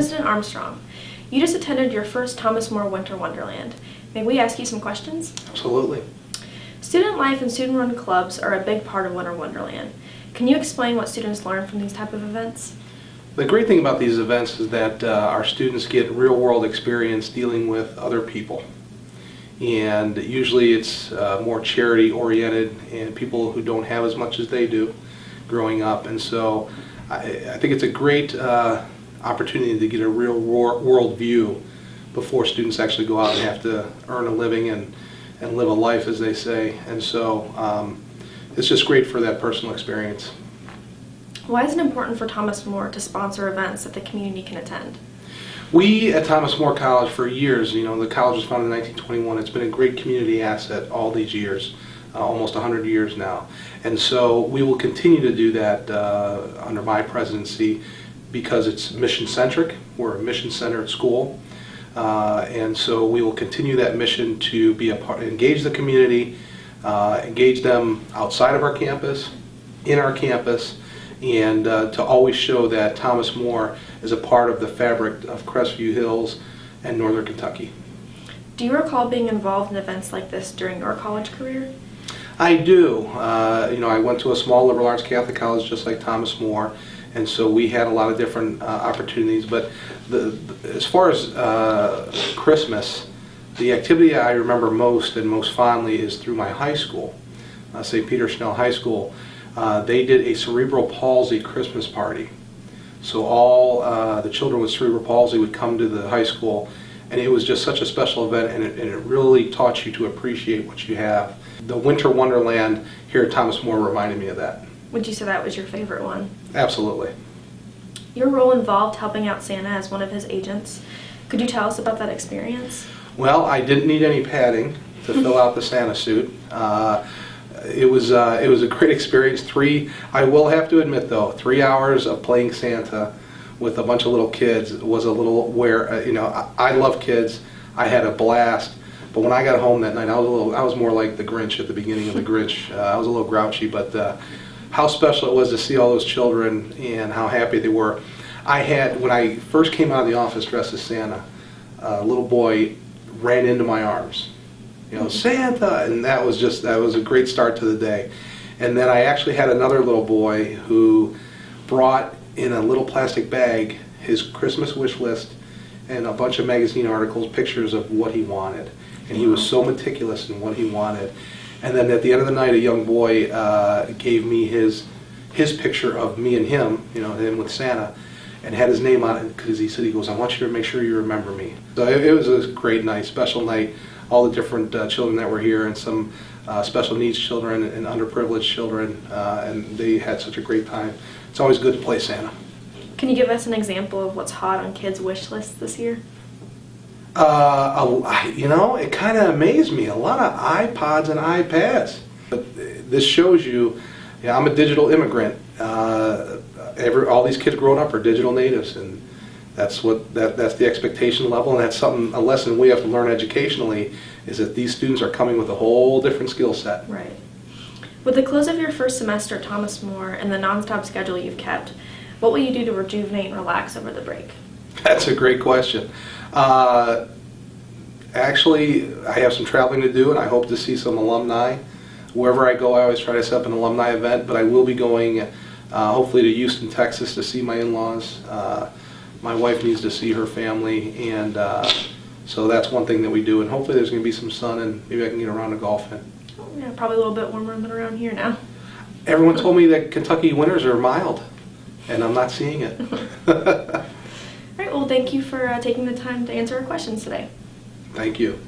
President Armstrong, you just attended your first Thomas More Winter Wonderland. May we ask you some questions? Absolutely. Student life and student-run clubs are a big part of Winter Wonderland. Can you explain what students learn from these type of events? The great thing about these events is that our students get real-world experience dealing with other people. And usually it's more charity-oriented and people who don't have as much as they do growing up. And so I think it's a great opportunity to get a real world view before students actually go out and have to earn a living and live a life, as they say. And so it's just great for that personal experience. Why is it important for Thomas More to sponsor events that the community can attend? We at Thomas More College for years, the college was founded in 1921, it's been a great community asset all these years, almost 100 years now. And so we will continue to do that under my presidency because it's mission-centric. We're a mission-centered school. And so we will continue that mission to be a part, engage the community, engage them outside of our campus, in our campus, and to always show that Thomas More is a part of the fabric of Crestview Hills and Northern Kentucky. Do you recall being involved in events like this during your college career? I do. I went to a small liberal arts Catholic college just like Thomas More, and so we had a lot of different opportunities. But as far as Christmas, the activity I remember most and most fondly is through my high school, St. Peter Schnell High School. They did a cerebral palsy Christmas party. So all the children with cerebral palsy would come to the high school, and it was just such a special event, and it really taught you to appreciate what you have. The Winter Wonderland here at Thomas More reminded me of that. Would you say that was your favorite one? Absolutely. Your role involved helping out Santa as one of his agents. Could you tell us about that experience? Well, I didn't need any padding to fill out the Santa suit. It was a great experience. I will have to admit though, 3 hours of playing Santa with a bunch of little kids was a little I love kids. I had a blast, but when I got home that night, I was more like the Grinch at the beginning of the Grinch. I was a little grouchy, but how special it was to see all those children and how happy they were. When I first came out of the office dressed as Santa, a little boy ran into my arms. Santa, and that was a great start to the day. And then I actually had another little boy who brought in a little plastic bag his Christmas wish list and a bunch of magazine articles, pictures of what he wanted. And he was so meticulous in what he wanted. And then at the end of the night, a young boy gave me his picture of me and him, him with Santa, and had his name on it because he goes, "I want you to make sure you remember me." So it was a great night, special night. All the different children that were here, and some special needs children and underprivileged children, and they had such a great time. It's always good to play Santa. Can you give us an example of what's hot on kids' wish lists this year? It kind of amazed me. A lot of iPods and iPads. But this shows you, I'm a digital immigrant. All these kids growing up are digital natives, and that's the expectation level, and that's a lesson we have to learn educationally, is that these students are coming with a whole different skill set. Right. With the close of your first semester at Thomas More and the nonstop schedule you've kept, what will you do to rejuvenate and relax over the break? That's a great question. Actually, I have some traveling to do, and I hope to see some alumni. Wherever I go, I always try to set up an alumni event, but I will be going hopefully to Houston, Texas to see my in-laws. My wife needs to see her family, and so that's one thing that we do, and hopefully there's going to be some sun, and maybe I can get around to golfing. Yeah, probably a little bit warmer than around here now. Everyone told me that Kentucky winters are mild, and I'm not seeing it. All right, well, thank you for taking the time to answer our questions today. Thank you.